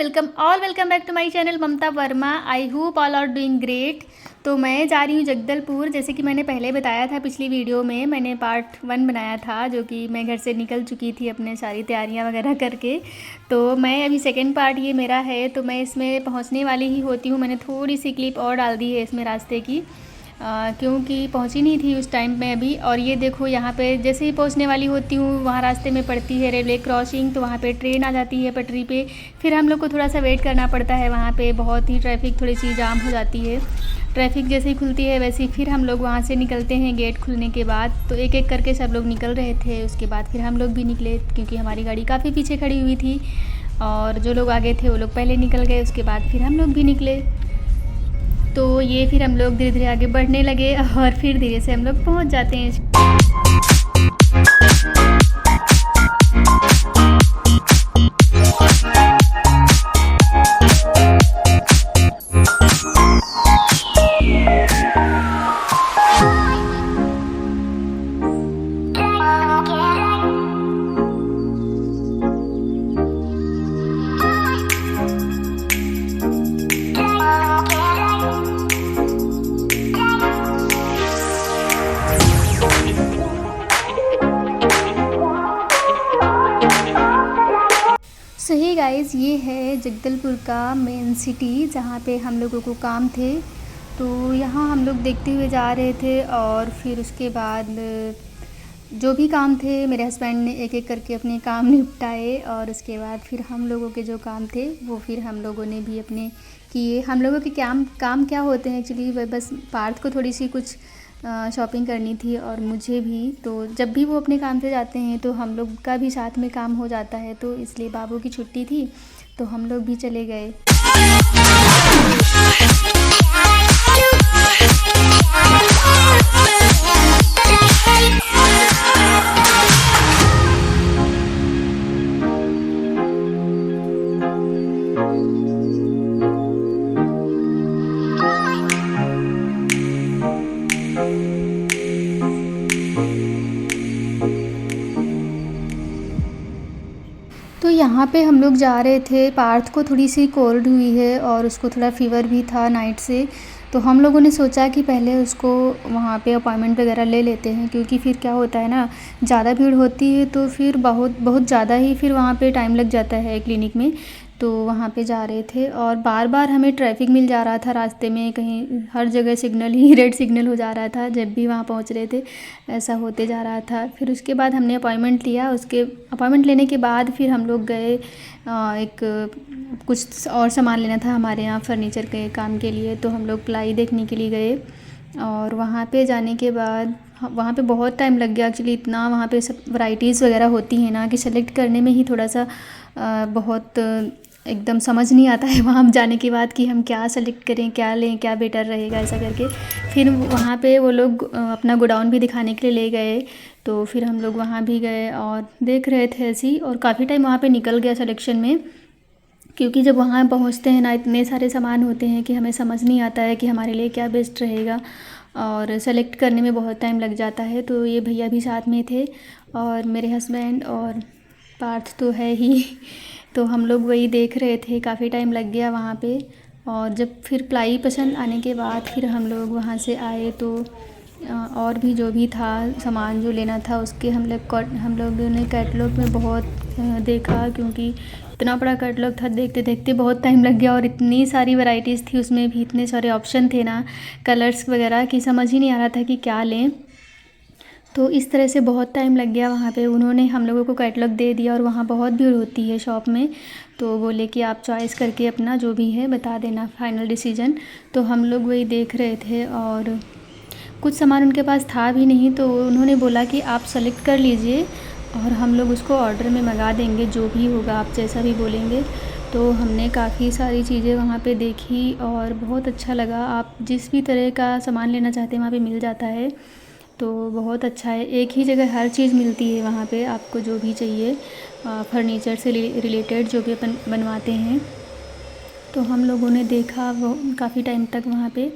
Welcome back to my channel Mamta Verma. I hope all are doing great. तो मैं जा रही हूँ जगदलपुर। जैसे कि मैंने पहले बताया था, पिछली वीडियो में मैंने पार्ट 1 बनाया था, जो कि मैं घर से निकल चुकी थी अपने सारी तैयारियाँ वगैरह करके। तो मैं अभी सेकेंड पार्ट ये मेरा है, तो मैं इसमें पहुँचने वाली ही होती हूँ। मैंने थोड़ी सी क्लिप और डाल दी है इसमें रास्ते की, क्योंकि पहुंची नहीं थी उस टाइम पे अभी। और ये देखो, यहाँ पे जैसे ही पहुंचने वाली होती हूँ, वहाँ रास्ते में पड़ती है रेलवे क्रॉसिंग, तो वहाँ पे ट्रेन आ जाती है पटरी पे। फिर हम लोग को थोड़ा सा वेट करना पड़ता है वहाँ पे, बहुत ही ट्रैफिक थोड़ी सी जाम हो जाती है। ट्रैफिक जैसे ही खुलती है वैसे ही फिर हम लोग वहाँ से निकलते हैं गेट खुलने के बाद। तो एक एक करके सब लोग निकल रहे थे, उसके बाद फिर हम लोग भी निकले, क्योंकि हमारी गाड़ी काफ़ी पीछे खड़ी हुई थी और जो लोग आगे थे वो लोग पहले निकल गए। उसके बाद फिर हम लोग भी निकले। तो ये फिर हम लोग धीरे धीरे आगे बढ़ने लगे और फिर धीरे से हम लोग पहुंच जाते हैं। सो हे गाइज़, ये है जगदलपुर का मेन सिटी, जहाँ पे हम लोगों को काम थे। तो यहाँ हम लोग देखते हुए जा रहे थे और फिर उसके बाद जो भी काम थे मेरे हस्बैंड ने एक एक करके अपने काम निपटाए। और उसके बाद फिर हम लोगों के जो काम थे वो फिर हम लोगों ने भी अपने किए। हम लोगों के काम क्या होते हैं एक्चुअली, वह बस पार्थ को थोड़ी सी कुछ शॉपिंग करनी थी और मुझे भी। तो जब भी वो अपने काम से जाते हैं तो हम लोग का भी साथ में काम हो जाता है, तो इसलिए बाबू की छुट्टी थी तो हम लोग भी चले गए। तो यहाँ पे हम लोग जा रहे थे, पार्थ को थोड़ी सी कोल्ड हुई है और उसको थोड़ा फ़ीवर भी था नाइट से। तो हम लोगों ने सोचा कि पहले उसको वहाँ पे अपॉइंटमेंट वगैरह ले लेते हैं, क्योंकि फिर क्या होता है ना, ज़्यादा भीड़ होती है तो फिर बहुत ज़्यादा ही फिर वहाँ पे टाइम लग जाता है क्लिनिक में। तो वहाँ पे जा रहे थे और बार बार हमें ट्रैफिक मिल जा रहा था रास्ते में, कहीं हर जगह सिग्नल ही रेड सिग्नल हो जा रहा था। जब भी वहाँ पहुँच रहे थे ऐसा होते जा रहा था। फिर उसके बाद हमने अपॉइंटमेंट लिया। उसके अपॉइंटमेंट लेने के बाद फिर हम लोग गए, एक कुछ और सामान लेना था हमारे यहाँ फर्नीचर के काम के लिए, तो हम लोग प्लाई देखने के लिए गए। और वहाँ पे जाने के बाद वहाँ पे बहुत टाइम लग गया एक्चुअली। इतना वहाँ पे सब वैराइटीज़ वगैरह होती हैं ना, कि सेलेक्ट करने में ही थोड़ा सा बहुत एकदम समझ नहीं आता है वहाँ जाने के बाद कि हम क्या सेलेक्ट करें, क्या लें, क्या बेटर रहेगा, ऐसा करके। फिर वहाँ पे वो लोग अपना गोडाउन भी दिखाने के लिए ले गए, तो फिर हम लोग वहाँ भी गए और देख रहे थे ऐसी। और काफ़ी टाइम वहाँ पे निकल गया सिलेक्शन में, क्योंकि जब वहाँ पहुँचते हैं ना, इतने सारे सामान होते हैं कि हमें समझ नहीं आता है कि हमारे लिए क्या बेस्ट रहेगा, और सेलेक्ट करने में बहुत टाइम लग जाता है। तो ये भैया भी साथ में थे और मेरे हस्बैंड और पार्थ तो है ही। तो हम लोग वही देख रहे थे, काफ़ी टाइम लग गया वहाँ पे। और जब फिर प्लाई पसंद आने के बाद फिर हम लोग वहाँ से आए, तो और भी जो भी था सामान जो लेना था उसके हम लोगों ने कैटलॉग में बहुत देखा, क्योंकि इतना बड़ा कैटलॉग था, देखते देखते बहुत टाइम लग गया। और इतनी सारी वैराइटीज़ थी उसमें भी, इतने सारे ऑप्शन थे ना कलर्स वगैरह, कि समझ ही नहीं आ रहा था कि क्या लें। तो इस तरह से बहुत टाइम लग गया वहाँ पे। उन्होंने हम लोगों को कैटलॉग दे दिया और वहाँ बहुत भीड़ होती है शॉप में, तो बोले कि आप चॉइस करके अपना जो भी है बता देना, फाइनल डिसीजन। तो हम लोग वही देख रहे थे और कुछ सामान उनके पास था भी नहीं, तो उन्होंने बोला कि आप सेलेक्ट कर लीजिए और हम लोग उसको ऑर्डर में मंगा देंगे, जो भी होगा आप जैसा भी बोलेंगे। तो हमने काफ़ी सारी चीज़ें वहाँ पे देखी और बहुत अच्छा लगा। आप जिस भी तरह का सामान लेना चाहते हैं वहाँ पे मिल जाता है, तो बहुत अच्छा है। एक ही जगह हर चीज़ मिलती है वहाँ पे, आपको जो भी चाहिए फर्नीचर से रिलेटेड जो भी अपन बनवाते हैं। तो हम लोगों ने देखा वो काफ़ी टाइम तक वहाँ पे।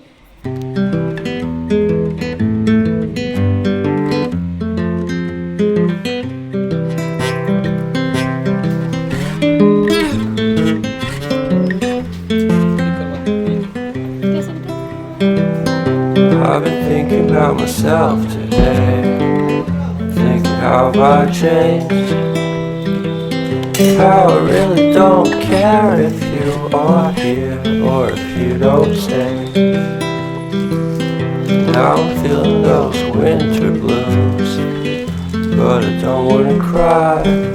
thinking about myself today, thinking how have I changed, how I really don't care if you are here or if you don't stay. Now I'm feeling those winter blues, but I don't wanna cry.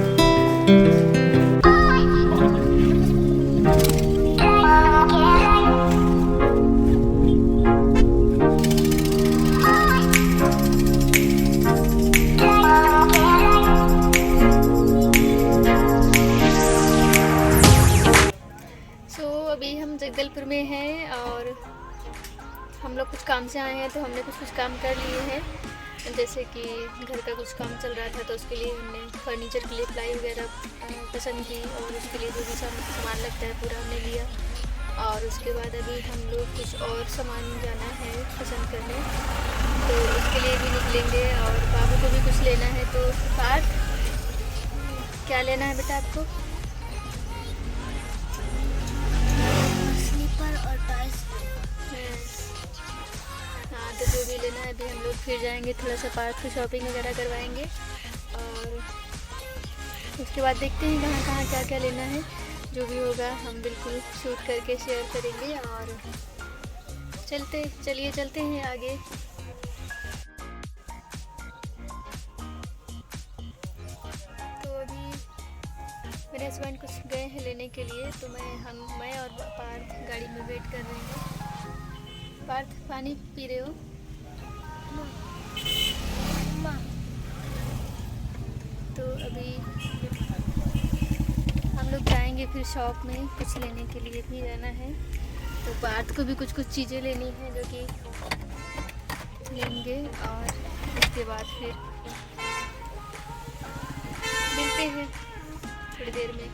अभी हम जगदलपुर में हैं और हम लोग कुछ काम से आए हैं, तो हमने कुछ काम कर लिए हैं। जैसे कि घर का कुछ काम चल रहा था, तो उसके लिए हमने फर्नीचर के लिए प्लाई वगैरह पसंद की और उसके लिए जो भी सामान लगता है पूरा हमने लिया। और उसके बाद अभी हम लोग कुछ और सामान जाना है पसंद करने, तो उसके लिए भी निकलेंगे। और बाबू को भी कुछ लेना है। तो पार्थ, क्या लेना है बेटा आपको? हाँ, तो जो भी लेना है अभी हम लोग फिर जाएंगे, थोड़ा सा पार्क की शॉपिंग वगैरह करवाएंगे और उसके बाद देखते हैं कहाँ कहाँ क्या क्या लेना है। जो भी होगा हम बिल्कुल शूट करके शेयर करेंगे। और चलते हैं आगे। तो अभी मेरे हस्बैंड कुछ गए हैं लेने के लिए, तो मैं और पार्थ गाड़ी में वेट कर रहे हैं। पार्थ, पानी पी रहे हो? तो अभी हम लोग जाएंगे फिर शॉप में, कुछ लेने के लिए भी जाना है। तो पार्थ को भी कुछ चीज़ें लेनी है जो कि लेंगे और उसके बाद फिर मिलते हैं थोड़ी देर में।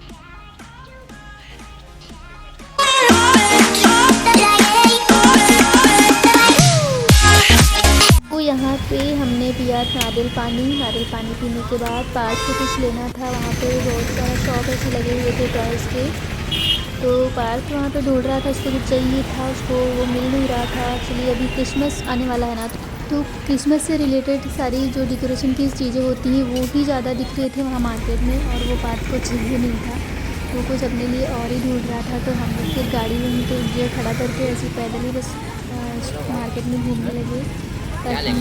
तो यहाँ पे हमने पिया नारियल पानी पीने के बाद पार्क को कुछ लेना था। वहाँ पे बहुत सारा शॉप ऐसे लगे हुए थे टॉयज़ के, तो पार्क वहाँ पे ढूंढ रहा था, उसको कुछ चाहिए था, उसको वो मिल नहीं रहा था। एक्चुअली अभी क्रिसमस आने वाला है ना, तो क्रिसमस से रिलेटेड सारी जो डेकोरेशन की चीज़ें होती हैं वो ही ज़्यादा दिख रहे थे वहाँ मार्केट में, और वो पार्क को चाहिए नहीं था, वो कुछ अपने लिए और ही ढूंढ रहा था। तो हम लोग फिर गाड़ी में तो ये खड़ा करके ऐसे पैदल ही बस मार्केट में घूमने लगे, ताकि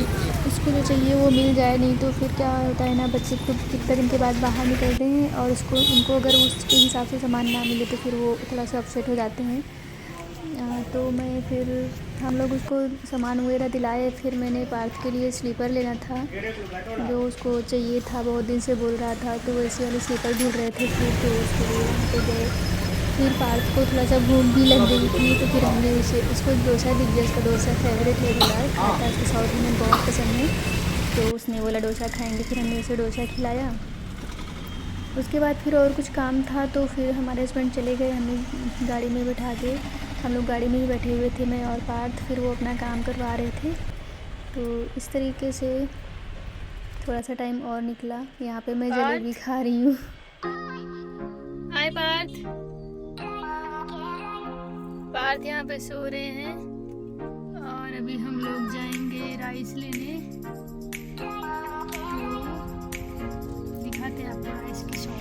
उसको जो चाहिए वो मिल जाए। नहीं तो फिर क्या होता है ना, बच्चे को कितने दिन के बाद बाहर निकलते हैं और उनको अगर उसके हिसाब से सामान ना मिले तो फिर वो थोड़ा सा अपसेट हो जाते हैं। तो हम लोग उसको सामान वगैरह दिलाए। फिर मैंने पार्थ के लिए स्लीपर लेना था, जो उसको चाहिए था, बहुत दिन से बोल रहा था, तो वैसे वाले स्लीपर ढूंढ रहे थे। फिर तो उसके लिए वहाँ पे गए। फिर पार्थ को थोड़ा सा भूख भी लग गई थी, तो फिर हमने उसको डोसा दिख गया, उसका डोसा फेवरेट है, बोला खाता है, उसको साउथ इंडियन बहुत पसंद है, तो उसने बोला डोसा खाएंगे। फिर हमने उसे डोसा खिलाया। उसके बाद फिर और कुछ काम था, तो फिर हमारे हस्बैंड चले गए, हमें गाड़ी में बैठा के। हम लोग गाड़ी में ही बैठे हुए थे, मैं और पार्थ। फिर वो अपना काम करवा रहे थे। तो इस तरीके से थोड़ा सा टाइम और निकला। यहाँ पे मैं जलेबी खा रही हूँ। हाय पार्थ यहाँ पे सो रहे हैं और अभी हम लोग जाएंगे राइस लेने। तो दिखाते हैं आपको राइस की शॉप।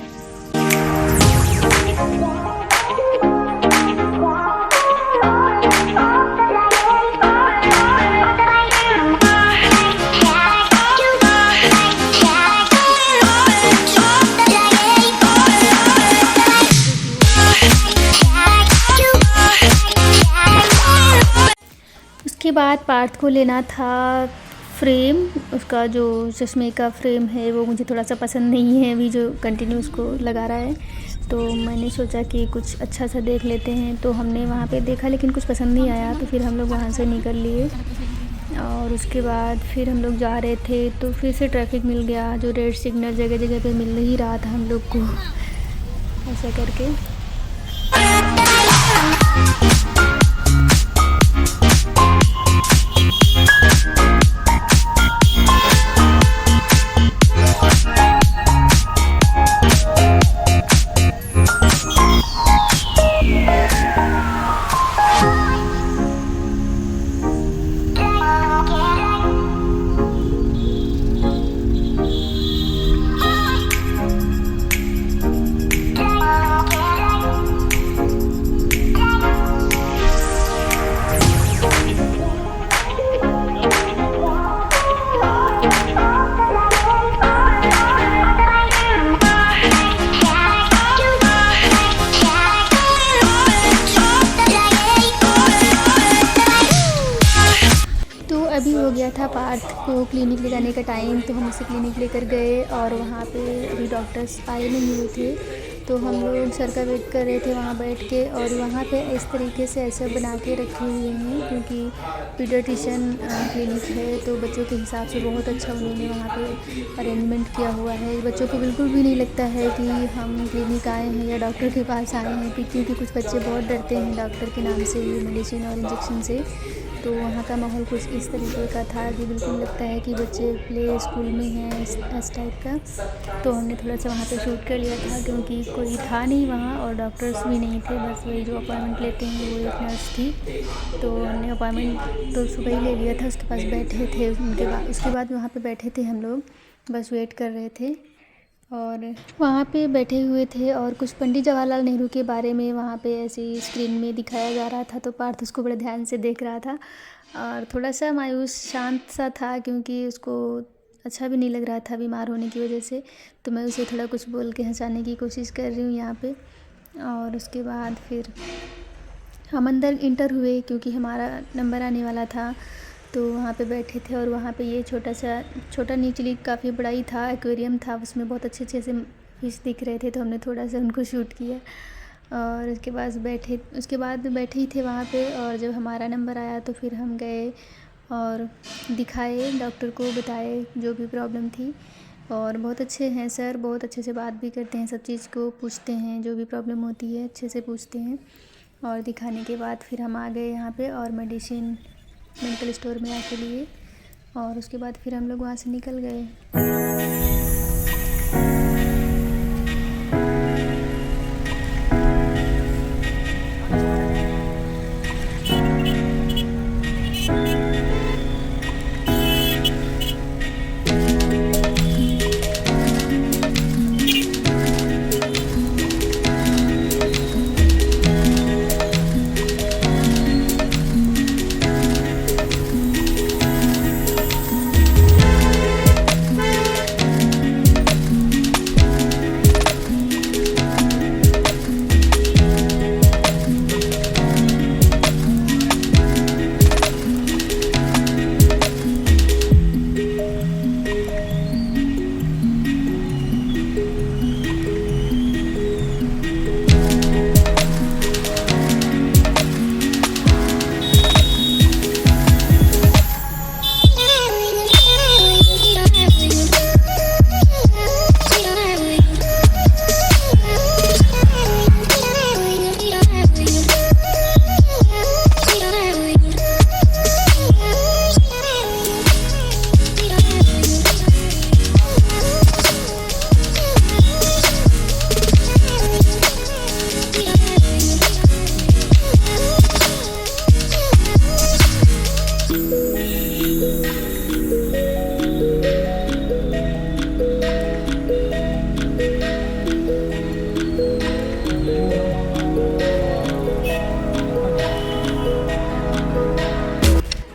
उसके बाद पार्थ को लेना था फ्रेम, उसका जो चश्मे का फ्रेम है वो मुझे थोड़ा सा पसंद नहीं है अभी, जो कंटिन्यू उसको लगा रहा है। तो मैंने सोचा कि कुछ अच्छा सा देख लेते हैं, तो हमने वहाँ पे देखा लेकिन कुछ पसंद नहीं आया, तो फिर हम लोग वहाँ से निकल लिए। और उसके बाद फिर हम लोग जा रहे थे, तो फिर से ट्रैफिक मिल गया, जो रेड सिग्नल जगह जगह पे मिल ही रहा था हम लोग को, ऐसा करके। था पार्थ को क्लिनिक ले जाने का टाइम, तो हम उसे क्लिनिक लेकर गए और वहाँ पे अभी डॉक्टर्स आए नहीं हुए थे, तो हम लोग सर का वेट कर रहे थे वहाँ बैठ के। और वहाँ पे इस तरीके से ऐसे बना के रखे हुए हैं क्योंकि पीडियाट्रिशियन क्लिनिक है, तो बच्चों के हिसाब से बहुत अच्छा उन्होंने वहाँ पे अरेंजमेंट किया हुआ है। बच्चों को बिल्कुल भी नहीं लगता है कि हम क्लिनिक आए हैं या डॉक्टर के पास आए हैं, क्योंकि कुछ बच्चे बहुत डरते हैं डॉक्टर के नाम से, मेडिसिन और इंजेक्शन से। तो वहाँ का माहौल कुछ इस तरीके का था कि बिल्कुल लगता है कि बच्चे प्ले स्कूल में हैं, इस टाइप का। तो हमने थोड़ा सा वहाँ पे शूट कर लिया था क्योंकि कोई था नहीं वहाँ और डॉक्टर्स भी नहीं थे, बस वही जो अपॉइंटमेंट लेते हैं वो एक नर्स थी। तो हमने अपॉइंटमेंट तो सुबह ही ले लिया था, उसके पास बैठे थे। उसके बाद वहाँ पे बैठे थे हम लोग, बस वेट कर रहे थे और वहाँ पे बैठे हुए थे। और कुछ पंडित जवाहरलाल नेहरू के बारे में वहाँ पे ऐसे स्क्रीन में दिखाया जा रहा था, तो पार्थ उसको बड़े ध्यान से देख रहा था और थोड़ा सा मायूस शांत सा था क्योंकि उसको अच्छा भी नहीं लग रहा था बीमार होने की वजह से। तो मैं उसे थोड़ा कुछ बोल के हंसाने की कोशिश कर रही हूँ यहाँ पे। और उसके बाद फिर हम अंदर इंटर हुए क्योंकि हमारा नंबर आने वाला था, तो वहाँ पे बैठे थे। और वहाँ पे ये छोटा नीचली काफ़ी बड़ा ही था, एक्वेरियम था, उसमें बहुत अच्छे से फिश दिख रहे थे, तो हमने थोड़ा सा उनको शूट किया। और उसके बाद बैठे ही थे वहाँ पे। और जब हमारा नंबर आया तो फिर हम गए और दिखाए, डॉक्टर को बताए जो भी प्रॉब्लम थी। और बहुत अच्छे हैं सर, बहुत अच्छे से बात भी करते हैं, सब चीज़ को पूछते हैं, जो भी प्रॉब्लम होती है अच्छे से पूछते हैं। और दिखाने के बाद फिर हम आ गए यहाँ पे और मेडिकल स्टोर में आके लिए। और उसके बाद फिर हम लोग वहाँ से निकल गए।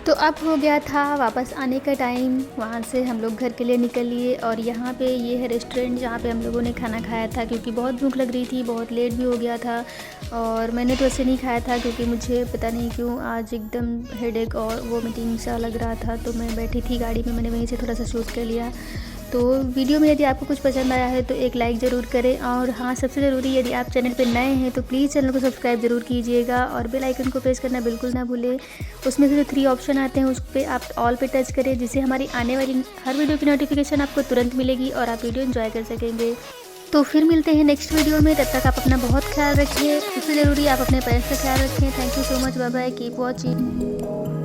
तो अब हो गया था वापस आने का टाइम, वहाँ से हम लोग घर के लिए निकल लिए। और यहाँ पे ये है रेस्टोरेंट जहाँ पे हम लोगों ने खाना खाया था, क्योंकि बहुत भूख लग रही थी, बहुत लेट भी हो गया था। और मैंने तो ऐसे नहीं खाया था क्योंकि मुझे पता नहीं क्यों आज एकदम हेडेक और वोमिटिंग सा लग रहा था। तो मैं बैठी थी गाड़ी में, मैंने वहीं से थोड़ा सा शूट कर लिया। तो वीडियो में यदि आपको कुछ पसंद आया है तो एक लाइक ज़रूर करें। और हाँ, सबसे ज़रूरी यदि आप चैनल पर नए हैं तो प्लीज़ चैनल को सब्सक्राइब ज़रूर कीजिएगा और बेल आइकन को प्रेस करना बिल्कुल ना भूलें। उसमें से जो 3 ऑप्शन आते हैं उस पर आप ऑल पे टच करें, जिससे हमारी आने वाली हर वीडियो की नोटिफिकेशन आपको तुरंत मिलेगी और आप वीडियो एंजॉय कर सकेंगे। तो फिर मिलते हैं नेक्स्ट वीडियो में, तब तक आप अपना बहुत ख्याल रखिए। सबसे ज़रूरी आप अपने पेरेंट्स का ख्याल रखें। Thank you so much, bye bye, keep watching.